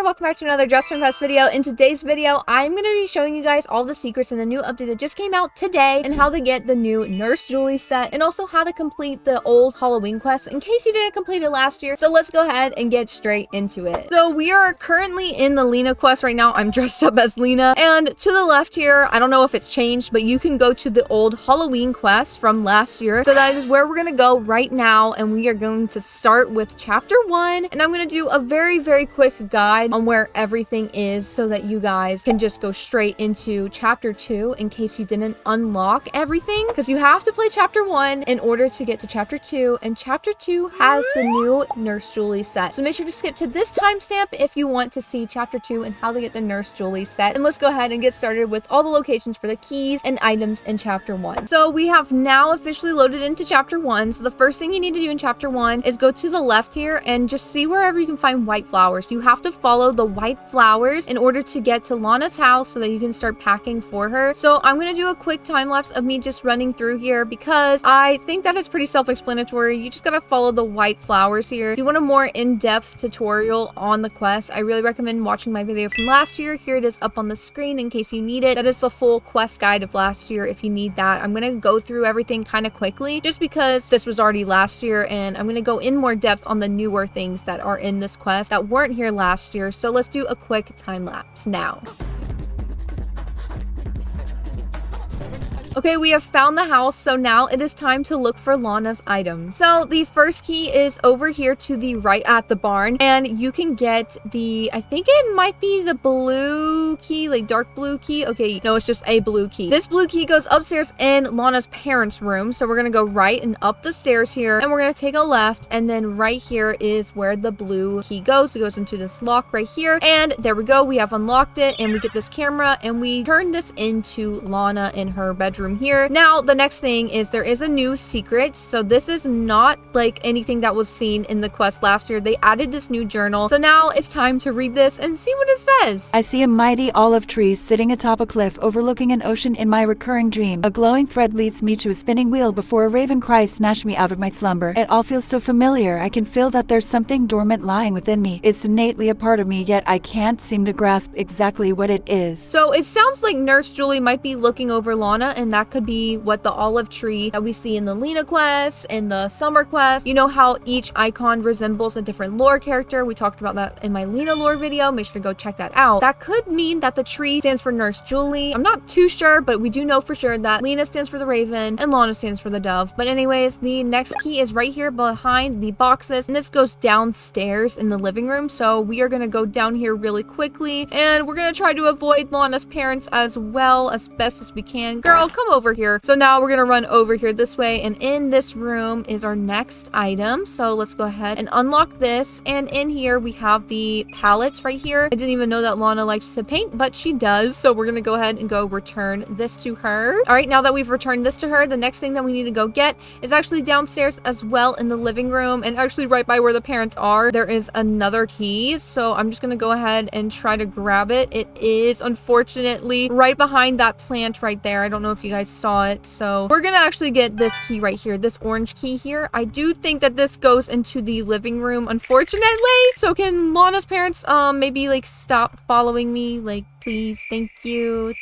welcome back to another Just from Pest video. In today's video, I'm going to be showing you guys all the secrets in the new update that just came out today and how to get the new Nurse Julie set and also how to complete the old Halloween quest in case you didn't complete it last year. So let's go ahead and get straight into it. So we are currently in the LANA quest right now. I'm dressed up as LANA, and to the left here, I don't know if it's changed, but you can go to the old Halloween quest from last year. So that is where we're going to go right now, and we are going to start with chapter 1, and I'm going to do a very quick guide on where everything is so that you guys can just go straight into chapter 2 in case you didn't unlock everything, because you have to play chapter 1 in order to get to chapter 2, and chapter 2 has the new Nurse Julie set. So make sure to skip to this timestamp if you want to see chapter 2 and how to get the Nurse Julie set. And let's go ahead and get started with all the locations for the keys and items in chapter 1. So we have now officially loaded into chapter 1. So the first thing you need to do in chapter 1 is go to the left here and just see wherever you can find white flowers. You have to follow the white flowers in order to get to LANA's house so that you can start packing for her. So I'm going to do a quick time lapse of me just running through here because I think that it's pretty self-explanatory. You just got to follow the white flowers here. If you want a more in-depth tutorial on the quest, I really recommend watching my video from last year. Here it is up on the screen in case you need it. That is the full quest guide of last year if you need that. I'm going to go through everything kind of quickly just because this was already last year, and I'm going to go in more depth on the newer things that are in this quest that weren't here last year. So let's do a quick time lapse now. Okay, we have found the house, so now it is time to look for LANA's items. So the first key is over here to the right at the barn, and you can get the, I think it might be the blue key, like dark blue key. Okay, no, it's just a blue key. This blue key goes upstairs in LANA's parents' room, so we're gonna go right and up the stairs here, and we're gonna take a left, and then right here is where the blue key goes. It goes into this lock right here, and there we go. We have unlocked it, and we get this camera, and we turn this into LANA in her bedroom here. Now the next thing is there is a new secret. So this is not like anything that was seen in the quest last year. They added this new journal, so now it's time to read this and see what it says. I see a mighty olive tree sitting atop a cliff overlooking an ocean in my recurring dream. A glowing thread leads me to a spinning wheel before a raven cries snatch me out of my slumber. It all feels so familiar. I can feel that there's something dormant lying within me. It's innately a part of me, yet I can't seem to grasp exactly what it is. So it sounds like Nurse Julie might be looking over LANA, and that could be what the olive tree that we see in the LANA quest and the summer quest. You know how each icon resembles a different lore character. We talked about that in my LANA lore video. Make sure to go check that out. That could mean that the tree stands for Nurse Julie. I'm not too sure, but we do know for sure that LANA stands for the raven and LANA stands for the dove. But anyways, the next key is right here behind the boxes, and this goes downstairs in the living room. So we are going to go down here really quickly, and we're going to try to avoid LANA's parents as well as best as we can. Girl, come over here. So now we're gonna run over here this way, and in this room is our next item. So let's go ahead and unlock this, and in here we have the palettes right here. I didn't even know that LANA likes to paint, but she does. So we're gonna go ahead and go return this to her. All right, now that we've returned this to her, the next thing that we need to go get is actually downstairs as well in the living room, and actually right by where the parents are there is another key. So I'm just gonna go ahead and try to grab it. It is unfortunately right behind that plant right there. I don't know if you guys saw it. So we're gonna actually get this key right here, this orange key here. I do think that this goes into the living room, unfortunately. So can LANA's parents maybe like stop following me? Like, please, thank you.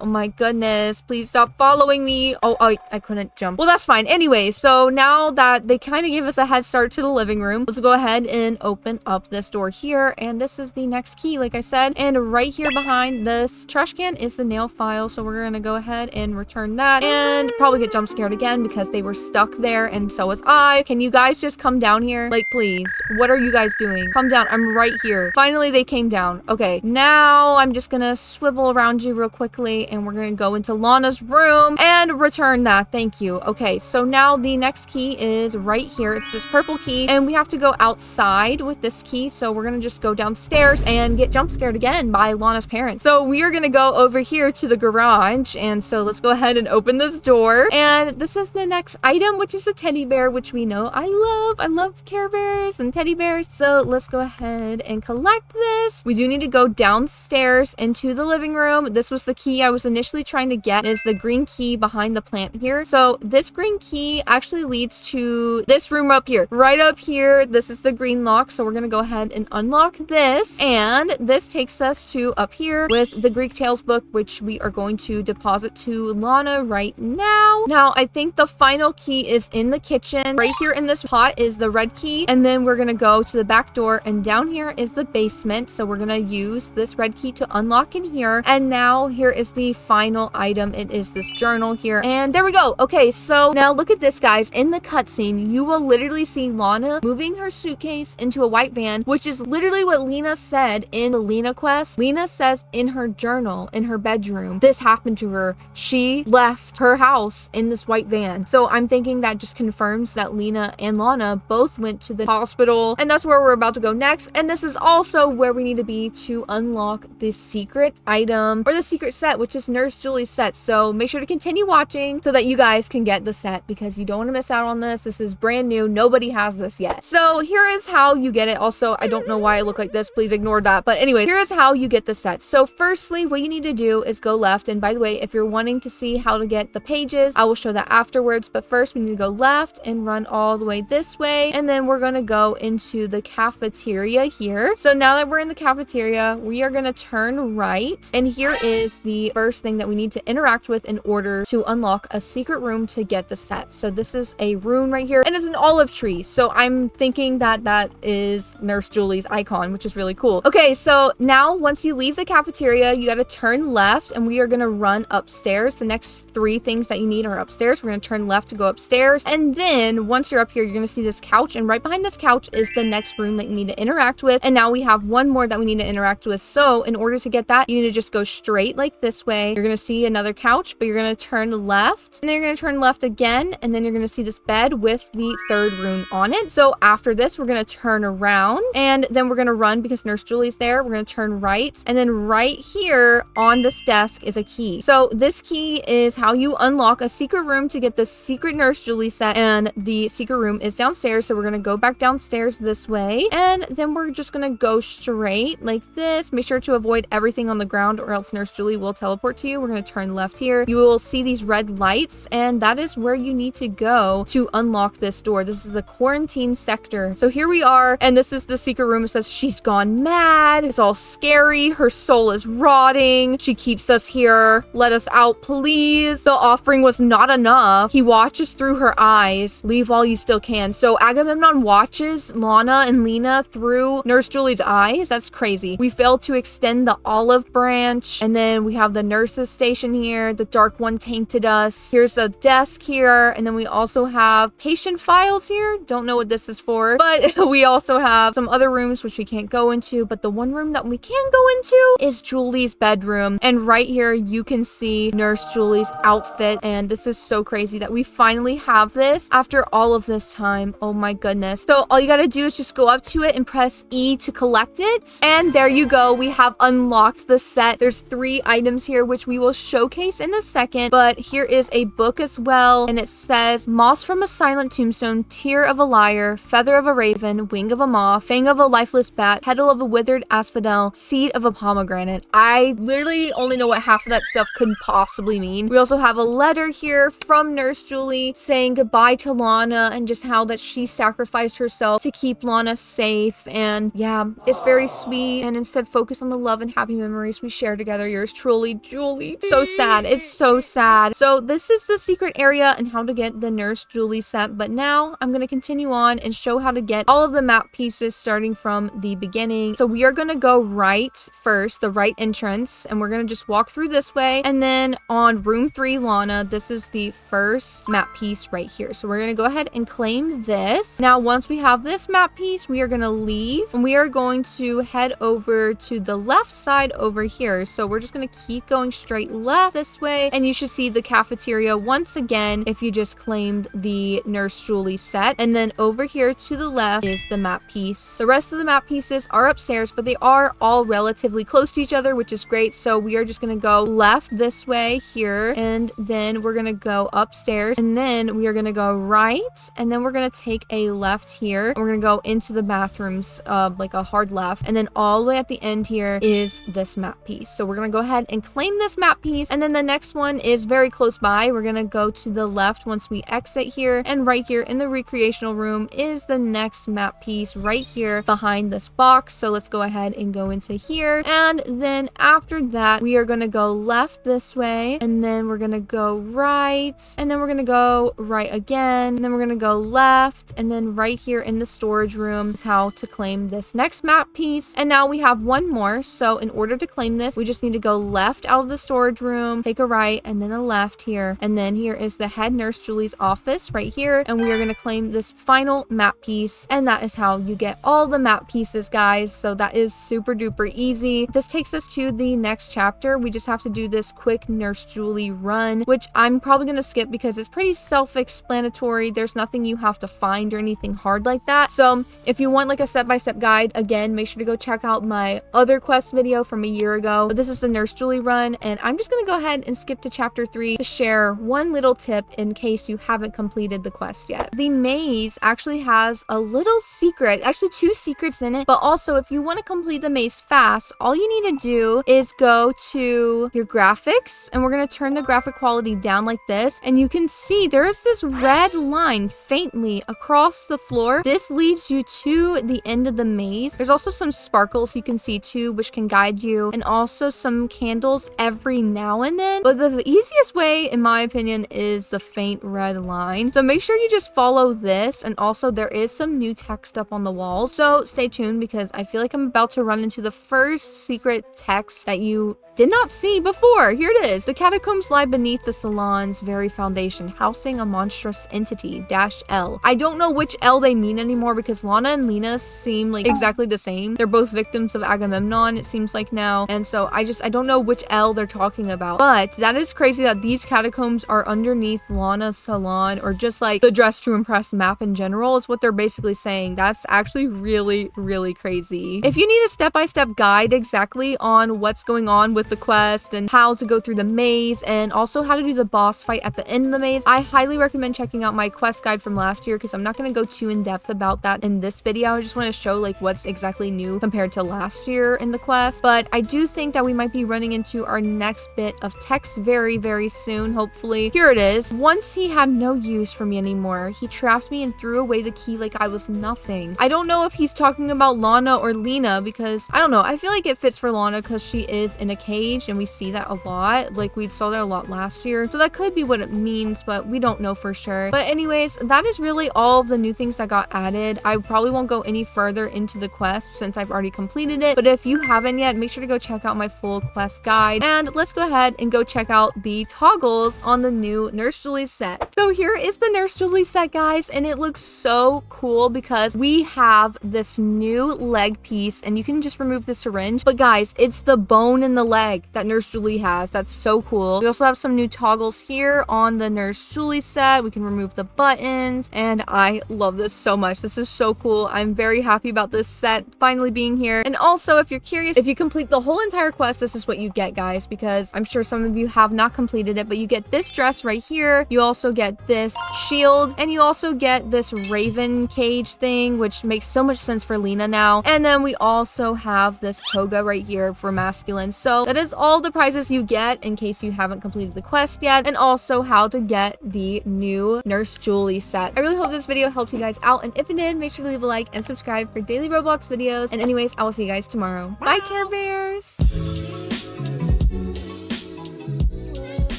Oh my goodness, please stop following me. Oh, I couldn't jump. Well, that's fine. Anyway, so now that they kind of gave us a head start to the living room, let's go ahead and open up this door here, and this is the next key, like I said. And right here behind this trash can is the nail file, so we're gonna go ahead and return that and probably get jump scared again because they were stuck there, and so was I. Can you guys just come down here? Like, please, what are you guys doing? Come down. I'm right here. Finally they came down. Okay, now I'm just gonna swivel around you real quickly, and we're gonna go into LANA's room and return that. Thank you. Okay, so now the next key is right here. It's this purple key, and we have to go outside with this key. So we're gonna just go downstairs and get jump scared again by LANA's parents. So we are gonna go over here to the garage, and so let's go ahead and open this door. And this is the next item, which is a teddy bear, which we know I love Care Bears and teddy bears. So let's go ahead and collect this. We do need to go downstairs stairs into the living room. This was the key I was initially trying to get, is the green key behind the plant here. So this green key actually leads to this room up here. Right up here, this is the green lock. So we're gonna go ahead and unlock this. And this takes us to up here with the Greek Tales book, which we are going to deposit to LANA right now. Now, I think the final key is in the kitchen. Right here in this pot is the red key. And then we're gonna go to the back door, and down here is the basement. So we're gonna use this red key to unlock in here. And now here is the final item. It is this journal here. And there we go. Okay, so now look at this, guys. In the cutscene, you will literally see LANA moving her suitcase into a white van, which is literally what Lena said in the LANA quest. Lena says in her journal, in her bedroom, this happened to her. She left her house in this white van. So I'm thinking that just confirms that Lena and LANA both went to the hospital, and that's where we're about to go next. And this is also where we need to be to unlock this secret item, or the secret set, which is Nurse Julie's set. So make sure to continue watching so that you guys can get the set, because you don't want to miss out on this. This is brand new. Nobody has this yet. So here is how you get it. Also, I don't know why I look like this. Please ignore that. But anyway, here is how you get the set. So firstly, what you need to do is go left. And by the way, if you're wanting to see how to get the pages, I will show that afterwards. But first, we need to go left and run all the way this way. And then we're going to go into the cafeteria here. So now that we're in the cafeteria, we are going to turn right. And here is the first thing that we need to interact with in order to unlock a secret room to get the set. So this is a rune right here, and it's an olive tree. So I'm thinking that that is Nurse Julie's icon, which is really cool. Okay, so now once you leave the cafeteria, you got to turn left, and we are going to run upstairs. The next three things that you need are upstairs. We're going to turn left to go upstairs. And then once you're up here, you're going to see this couch, and right behind this couch is the next room that you need to interact with. And now we have one more that we need to interact with. So in order to get that, you need to just go straight like this way. You're going to see another couch, but you're going to turn left, and then you're going to turn left again, and then you're going to see this bed with the third rune on it. So after this, we're going to turn around, and then we're going to run because Nurse Julie's there. We're going to turn right, and then right here on this desk is a key. So this key is how you unlock a secret room to get the secret Nurse Julie set, and the secret room is downstairs. So we're going to go back downstairs this way, and then we're just going to go straight like this. Make sure to avoid everything on the ground, or else Nurse Julie will teleport to you. We're going to turn left here. You will see these red lights, and that is where you need to go to unlock this door. This is a quarantine sector. So here we are, and this is the secret room. It says she's gone mad. It's all scary. Her soul is rotting. She keeps us here. Let us out, please. The offering was not enough. He watches through her eyes. Leave while you still can. So Agamemnon watches LANA and Lena through Nurse Julie's eyes. That's crazy. We failed to extend the olive branch, and then we have the nurse's station here. The dark one tainted us. Here's a desk here, and then we also have patient files here. Don't know what this is for, but we also have some other rooms which we can't go into. But the one room that we can go into is Julie's bedroom, and right here you can see Nurse Julie's outfit. And this is so crazy that we finally have this after all of this time. Oh my goodness. So all you gotta do is just go up to it and press E to collect it, and there you go. We have unlocked the set. There's 3 items here which we will showcase in a second, but here is a book as well, and it says moss from a silent tombstone, tear of a liar, feather of a raven, wing of a moth, fang of a lifeless bat, petal of a withered asphodel, seed of a pomegranate. I literally only know what half of that stuff could possibly mean. We also have a letter here from Nurse Julie saying goodbye to LANA, and just how that she sacrificed herself to keep LANA safe. And yeah, it's very sweet, and instead focus on the love and happy memories we share together. Yours truly, Julie. So sad. It's so sad. So this is the secret area and how to get the Nurse Julie set, but now I'm going to continue on and show how to get all of the map pieces starting from the beginning. So we are going to go right first, the right entrance, and we're going to just walk through this way, and then on room 3 LANA, this is the first map piece right here. So we're going to go ahead and claim this. Now once we have this map piece, we are going to leave, and we are going to head over to the left side over here. So we're just going to keep going straight left this way, and you should see the cafeteria once again if you just claimed the Nurse Julie set. And then over here to the left is the map piece. The rest of the map pieces are upstairs, but they are all relatively close to each other, which is great. So we are just going to go left this way here, and then we're going to go upstairs, and then we are going to go right, and then we're going to take a left here, and we're going to go into the bathrooms, like a hard left, and then all the way at the end here is is this map piece. So we're gonna go ahead and claim this map piece, and then the next one is very close by. We're gonna go to the left once we exit here, and right here in the recreational room is the next map piece right here behind this box. So let's go ahead and go into here, and then after that we are gonna go left this way, and then we're gonna go right, and then we're gonna go right again, and then we're gonna go left, and then right here in the storage room is how to claim this next map piece. And now we have one more. So in order to claim this, we just need to go left out of the storage room, take a right, and then a left here, and then here is the head nurse Julie's office right here, and we are going to claim this final map piece, and that is how you get all the map pieces, guys. So that is super duper easy. This takes us to the next chapter. We just have to do this quick Nurse Julie run, which I'm probably going to skip because it's pretty self-explanatory. There's nothing you have to find or anything hard like that. So if you want like a step-by-step guide, again, make sure to go check out my other quest video from a year ago. But this is the Nurse Julie run, and I'm just going to go ahead and skip to chapter 3 to share one little tip in case you haven't completed the quest yet. The maze actually has a little secret, actually 2 secrets in it, but also if you want to complete the maze fast, all you need to do is go to your graphics, and we're going to turn the graphic quality down like this, and you can see there's this red line faintly across the floor. This leads you to the end of the maze. There's also some sparkles you can see too, which can guide you, and also some candles every now and then, but the easiest way in my opinion is the faint red line. So make sure you just follow this, and also there is some new text up on the walls, so stay tuned because I feel like I'm about to run into the first secret text that you did not see before. Here it is. The catacombs lie beneath the salon's very foundation, housing a monstrous entity, -L. I don't know which L they mean anymore because Lana and Lena seem like exactly the same. They're both victims of Agamemnon, it seems like now. And so I don't know which L they're talking about. But that is crazy that these catacombs are underneath Lana's salon, or just like the Dress to Impress map in general is what they're basically saying. That's actually really, really crazy. If you need a step-by-step guide exactly on what's going on with the quest and how to go through the maze, and also how to do the boss fight at the end of the maze, I highly recommend checking out my quest guide from last year, because I'm not going to go too in depth about that in this video. I just want to show like what's exactly new compared to last year in the quest. But I do think that we might be running into our next bit of text very, very soon, hopefully. Here it is. Once he had no use for me anymore, he trapped me and threw away the key like I was nothing. I don't know if he's talking about Lana or Lena, because I don't know, I feel like it fits for Lana because she is in a cage, and we see that a lot. Like we saw that a lot last year, so that could be what it means, but we don't know for sure. But anyways, that is really all of the new things that got added. I probably won't go any further into the quest since I've already completed it, but if you haven't yet, make sure to go check out my full quest guide, and let's go ahead and go check out the toggles on the new Nurse Julie set. So here is the Nurse Julie set, guys, and it looks so cool because we have this new leg piece, and you can just remove the syringe, but guys, it's the bone in the leg that Nurse Julie has. That's so cool. We also have some new toggles here on the Nurse Julie set. We can remove the buttons, and I love this so much. This is so cool. I'm very happy about this set finally being here. And also, if you're curious, if you complete the whole entire quest, this is what you get, guys, because I'm sure some of you have not completed it, but you get this dress right here. You also get this shield, and you also get this raven cage thing, which makes so much sense for Lena now. And then we also have this toga right here for masculine. So that is all the prizes you get in case you haven't completed the quest yet, and also how to get the new Nurse Julie set. I really hope this video helped you guys out, and if it did, make sure to leave a like and subscribe for daily Roblox videos. And anyways, I will see you guys tomorrow. Bye, Care Bears!